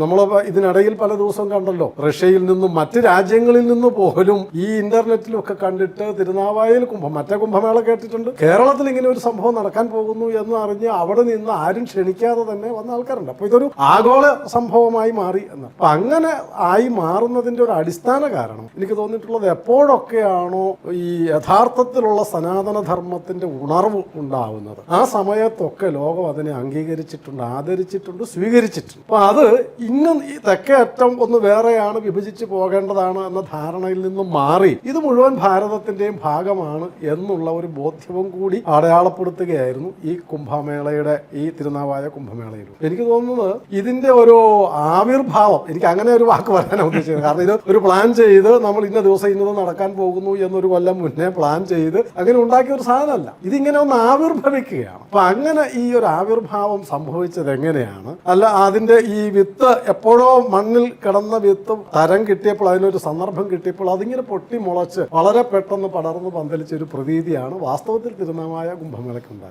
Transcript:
നമ്മൾ ഇതിനിടയിൽ പല ദിവസവും കണ്ടല്ലോ, റഷ്യയിൽ നിന്നും മറ്റ് രാജ്യങ്ങളിൽ നിന്ന് പോലും ഈ ഇന്റർനെറ്റിലും ഒക്കെ കണ്ടിട്ട് തിരുനാവായയിൽ മറ്റേ കുംഭമേള കേട്ടിട്ടുണ്ട്, കേരളത്തിൽ ഇങ്ങനെ ഒരു സംഭവം നടക്കാൻ പോകുന്നു എന്ന് അറിഞ്ഞ് അവിടെ നിന്ന് ആരും ക്ഷണിക്കാതെ തന്നെ വന്ന ആൾക്കാരുണ്ട്. അപ്പൊ ഇതൊരു ആഗോള സംഭവമായി മാറി എന്ന്. അപ്പൊ അങ്ങനെ ആയി മാറുന്നതിന്റെ ഒരു അടിസ്ഥാന കാരണം എനിക്ക് തോന്നിയിട്ടുള്ളത്, എപ്പോഴൊക്കെയാണോ ഈ യഥാർത്ഥത്തിലുള്ള സനാതനധർമ്മത്തിന്റെ ഉണർവ് ഉണ്ടാവുന്നത് ആ സമയത്തൊക്കെ ലോകം അതിനെ അംഗീകരിച്ചിട്ടുണ്ട്, ആദരിച്ചിട്ടുണ്ട്, സ്വീകരിച്ചിട്ടുണ്ട്. അപ്പൊ അത് ഇന്നും ഈ തെക്കേ അറ്റം ഒന്ന് വേറെയാണ്, വിഭജിച്ച് പോകേണ്ടതാണ് എന്ന ധാരണയിൽ നിന്നും മാറി ഇത് മുഴുവൻ ഭാരതത്തിന്റെയും ഭാഗമാണ് എന്നുള്ള ഒരു ബോധ്യവും കൂടി അടയാളപ്പെടുത്തുകയായിരുന്നു ഈ കുംഭമേളയുടെ, ഈ തിരുനാവായ കുംഭമേളയിൽ. എനിക്ക് തോന്നുന്നത് ഇതിന്റെ ഒരു ആവിർഭാവം, എനിക്ക് അങ്ങനെ ഒരു വാക്ക് പറയാനാണ് ഉദ്ദേശിച്ചത്. കാരണം ഇത് ഒരു പ്ലാൻ ചെയ്ത് നമ്മൾ ഇന്ന ദിവസം ഇന്നത് നടക്കാൻ പോകുന്നു എന്നൊരു കൊല്ലം മുന്നേ പ്ലാൻ ചെയ്ത് അങ്ങനെ ഉണ്ടാക്കിയ ഒരു സാധനമല്ല. ഇതിങ്ങനെ ഒന്ന് ആവിർഭവിക്കുകയാണ്. അപ്പൊ അങ്ങനെ ഈ ഒരു ആവിർഭാവം സംഭവിച്ചത് എങ്ങനെയാണ്? അല്ല, അതിന്റെ ഈ വിത്ത് എപ്പോഴോ മണ്ണിൽ കിടന്ന വിത്ത് തരം കിട്ടിയപ്പോൾ, അതിനൊരു സന്ദർഭം കിട്ടിയപ്പോൾ അതിങ്ങനെ പൊട്ടി മുളച്ച് വളരെ പെട്ടെന്ന് പടർന്ന് പന്തലിച്ച ഒരു പ്രതീതിയാണ് വാസ്തവത്തിൽ തിരുനാവായ കുംഭമേളയ്ക്കുണ്ടായത്.